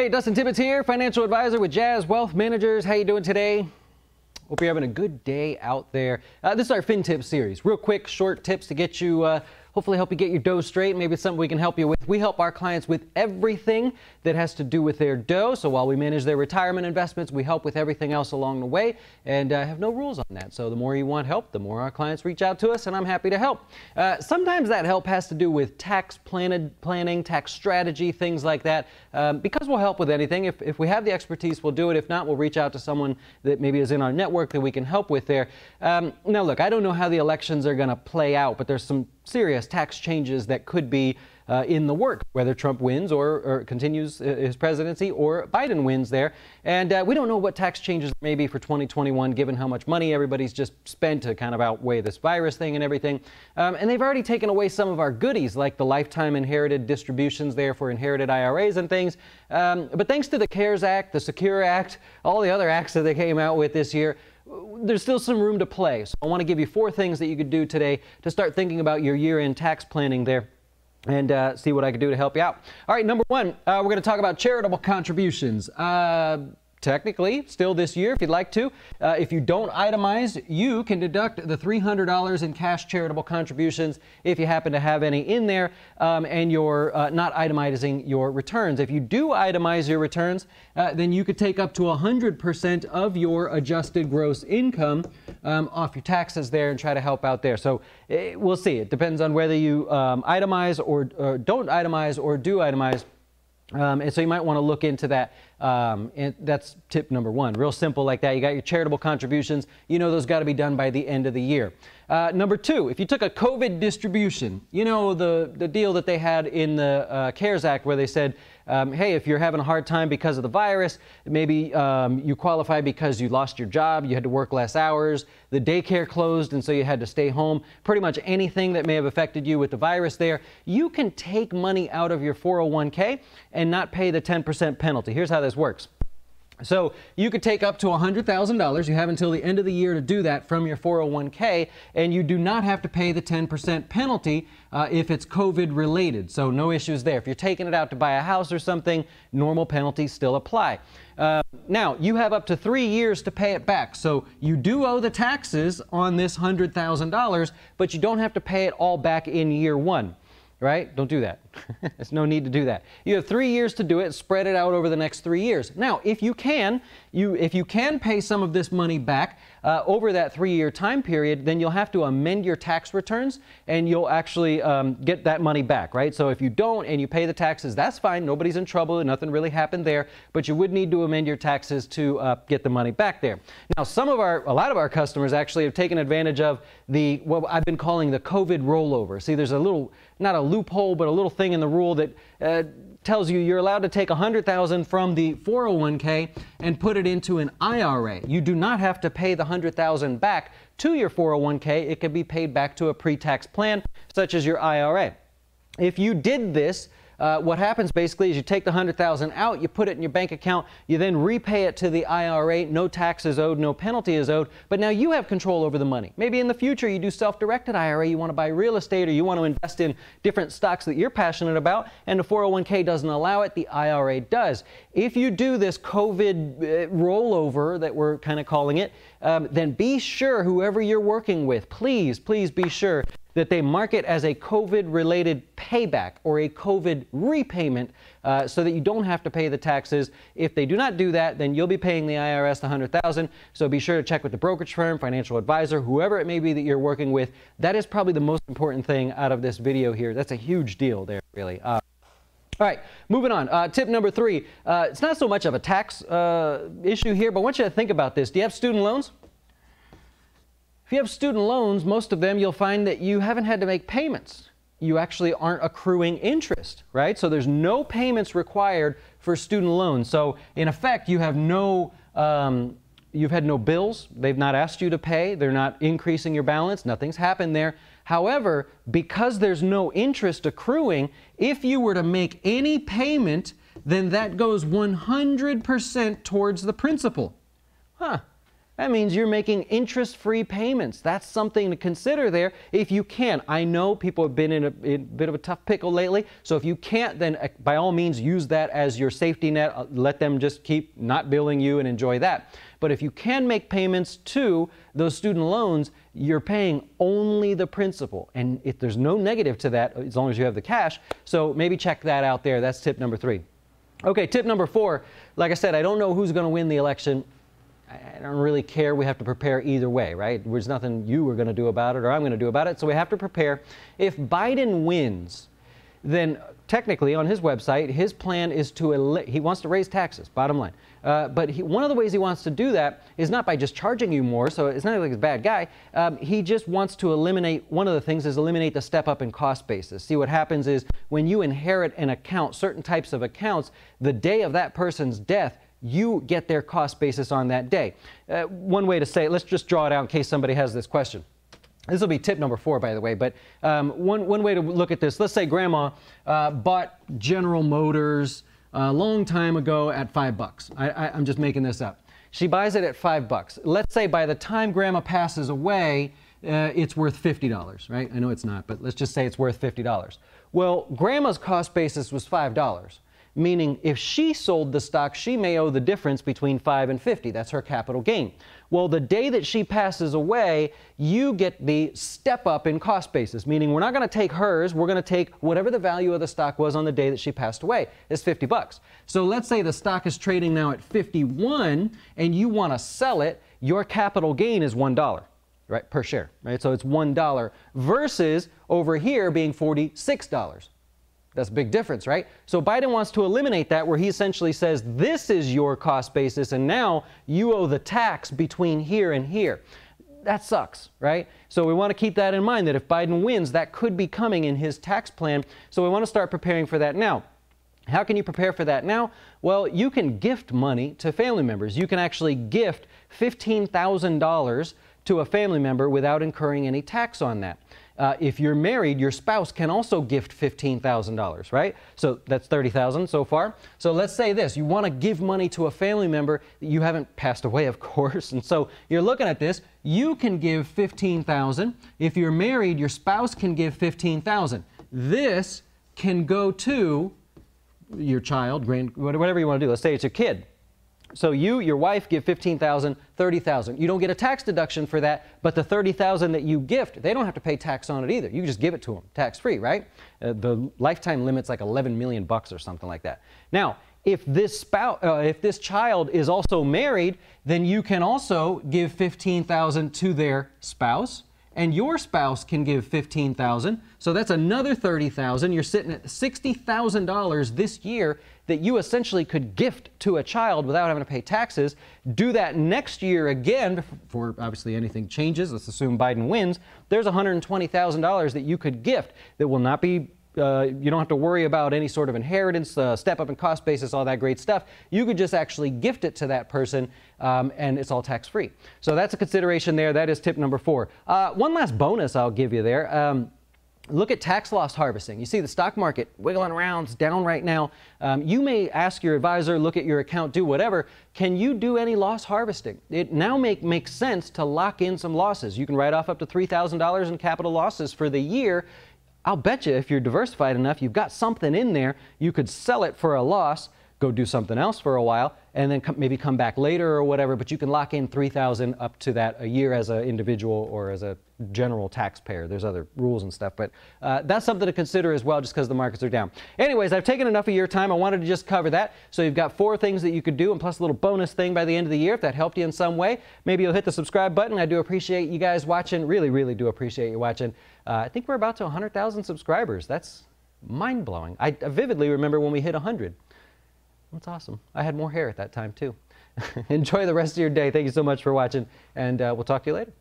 Hey, Dustin Tibbetts here, financial advisor with Jazz Wealth Managers. How you doing today? Hope you're having a good day out there. This is our FinTips series. Real quick, short tips to get you, hopefully help you get your dough straight. Maybe it's something we can help you with. We help our clients with everything that has to do with their dough. So while we manage their retirement investments, we help with everything else along the way and have no rules on that. So the more you want help, the more our clients reach out to us, and I'm happy to help. Sometimes that help has to do with tax planning, tax strategy, things like that. Because we'll help with anything. If we have the expertise, we'll do it. If not, we'll reach out to someone that maybe is in our network that we can help with there. Now, look, I don't know how the elections are going to play out, but there's some serious tax changes that could be in the work, whether Trump wins or continues his presidency or Biden wins there. And we don't know what tax changes may be for 2021, given how much money everybody's just spent to kind of outweigh this virus thing and everything. And they've already taken away some of our goodies, like the lifetime inherited distributions there for inherited IRAs and things. But thanks to the CARES Act, the Secure Act, all the other acts that they came out with this year, there's still some room to play. So I want to give you 4 things that you could do today to start thinking about your year-end tax planning there and see what I can do to help you out. All right, number 1, we're going to talk about charitable contributions. Technically, still this year, if you'd like to. If you don't itemize, you can deduct the $300 in cash charitable contributions if you happen to have any in there, and you're not itemizing your returns. If you do itemize your returns, then you could take up to 100% of your adjusted gross income off your taxes there and try to help out there. So we'll see. It depends on whether you itemize or don't itemize or do itemize. And so you might want to look into that. And that's tip number 1. Real simple like that. You got your charitable contributions. You know those got to be done by the end of the year. Number 2, if you took a COVID distribution, you know the deal that they had in the CARES Act where they said, hey, if you're having a hard time because of the virus, maybe you qualify because you lost your job, you had to work less hours, the daycare closed, and so you had to stay home. Pretty much anything that may have affected you with the virus there, you can take money out of your 401k and not pay the 10% penalty. Here's how this works. So you could take up to $100,000. You have until the end of the year to do that from your 401k, and you do not have to pay the 10% penalty if it's COVID related. So no issues there. If you're taking it out to buy a house or something, normal penalties still apply. Now, you have up to 3 years to pay it back. So you do owe the taxes on this $100,000, but you don't have to pay it all back in year 1. Right? Don't do that. There's no need to do that. You have 3 years to do it. Spread it out over the next 3 years. Now, if you can pay some of this money back over that 3-year time period, then you'll have to amend your tax returns, and you'll actually get that money back. Right? So if you don't and you pay the taxes, that's fine. Nobody's in trouble. Nothing really happened there. But you would need to amend your taxes to get the money back there. Now, a lot of our customers actually have taken advantage of what I've been calling the COVID rollover. See, there's a little, not a loophole, but a little thing in the rule that tells you you're allowed to take $100,000 from the 401k and put it into an IRA. You do not have to pay the $100,000 back to your 401k. It can be paid back to a pre-tax plan, such as your IRA. If you did this, what happens basically is you take the $100,000 out, you put it in your bank account, you then repay it to the IRA, no tax is owed, no penalty is owed, but now you have control over the money. Maybe in the future you do self-directed IRA, you want to buy real estate or you want to invest in different stocks that you're passionate about, and the 401k doesn't allow it, the IRA does. If you do this COVID rollover that we're kind of calling it, then be sure whoever you're working with, please be sure that they mark it as a COVID-related payback or a COVID repayment so that you don't have to pay the taxes. If they do not do that, then you'll be paying the IRS the $100,000. So be sure to check with the brokerage firm, financial advisor, whoever it may be that you're working with. That is probably the most important thing out of this video here. That's a huge deal there, really. All right, moving on. Tip number 3. It's not so much of a tax issue here, but I want you to think about this. Do you have student loans? If you have student loans, most of them, you'll find that you haven't had to make payments. You actually aren't accruing interest, right? So there's no payments required for student loans. So in effect, you have you've had no bills. They've not asked you to pay. They're not increasing your balance. Nothing's happened there. However, because there's no interest accruing, if you were to make any payment, then that goes 100% towards the principal. Huh. That means you're making interest-free payments. That's something to consider there if you can. I know people have been in a bit of a tough pickle lately, so if you can't, then by all means use that as your safety net. Let them just keep not billing you and enjoy that. But if you can make payments to those student loans, you're paying only the principal. And if there's no negative to that, as long as you have the cash, so maybe check that out there. That's tip number 3. Okay, tip number 4, like I said, I don't know who's going to win the election. I don't really care. We have to prepare either way, right? There's nothing you are going to do about it or I'm going to do about it, so we have to prepare. If Biden wins, then technically on his website, his plan is he wants to raise taxes, bottom line. But one of the ways he wants to do that is not by just charging you more, so it's not like he's a bad guy. He just wants to eliminate, one of the things is eliminate the step up in cost basis. See, what happens is when you inherit an account, certain types of accounts, the day of that person's death, you get their cost basis on that day. One way to say it, let's just draw it out in case somebody has this question. This will be tip number 4, by the way, but one way to look at this, let's say grandma bought General Motors a long time ago at $5. I'm just making this up. She buys it at $5. Let's say by the time grandma passes away, it's worth $50, right? I know it's not, but let's just say it's worth $50. Well, grandma's cost basis was $5. Meaning if she sold the stock, she may owe the difference between 5 and 50. That's her capital gain. Well, the day that she passes away, you get the step up in cost basis, meaning we're not going to take hers, we're going to take whatever the value of the stock was on the day that she passed away. It's $50. So let's say the stock is trading now at 51 and you want to sell it, your capital gain is $1. Right, per share, right? So it's $1 versus over here being $46. That's a big difference, right? So Biden wants to eliminate that, where he essentially says this is your cost basis and now you owe the tax between here and here. That sucks, right? So we want to keep that in mind, that if Biden wins, that could be coming in his tax plan. So we want to start preparing for that now. How can you prepare for that now? Well, you can gift money to family members. You can actually gift $15,000 to a family member without incurring any tax on that. If you're married, your spouse can also gift $15,000, right? So that's $30,000 so far. So let's say this, you want to give money to a family member. You haven't passed away, of course, and so you're looking at this. You can give $15,000. If you're married, your spouse can give $15,000. This can go to your child, whatever you want to do. Let's say it's your kid. So your wife, give $15,000, $30,000. You don't get a tax deduction for that, but the $30,000 that you gift, they don't have to pay tax on it either. You just give it to them, tax-free, right? The lifetime limit's like 11 million bucks or something like that. Now, if this child is also married, then you can also give $15,000 to their spouse, and your spouse can give $15,000. So that's another $30,000. You're sitting at $60,000 this year that you essentially could gift to a child without having to pay taxes. Do that next year again, before obviously anything changes. Let's assume Biden wins. There's $120,000 that you could gift that will not be, you don't have to worry about any sort of inheritance, step up in cost basis, all that great stuff. You could just actually gift it to that person, and it's all tax-free. So that's a consideration there. That is tip number 4. One last bonus I'll give you there. Look at tax loss harvesting. You see the stock market wiggling around, it's down right now. You may ask your advisor, look at your account, do whatever. Can you do any loss harvesting? It now makes sense to lock in some losses. You can write off up to $3,000 in capital losses for the year. I'll bet you if you're diversified enough, you've got something in there, you could sell it for a loss, go do something else for a while, and then maybe come back later or whatever, but you can lock in $3,000 up to that a year as an individual or as a general taxpayer. There's other rules and stuff, but that's something to consider as well, just because the markets are down. Anyways, I've taken enough of your time. I wanted to just cover that. So you've got 4 things that you could do, and plus a little bonus thing by the end of the year if that helped you in some way. Maybe you'll hit the subscribe button. I do appreciate you guys watching. Really, really do appreciate you watching. I think we're about to 100,000 subscribers. That's mind-blowing. I vividly remember when we hit 100. That's awesome. I had more hair at that time too. Enjoy the rest of your day. Thank you so much for watching, and we'll talk to you later.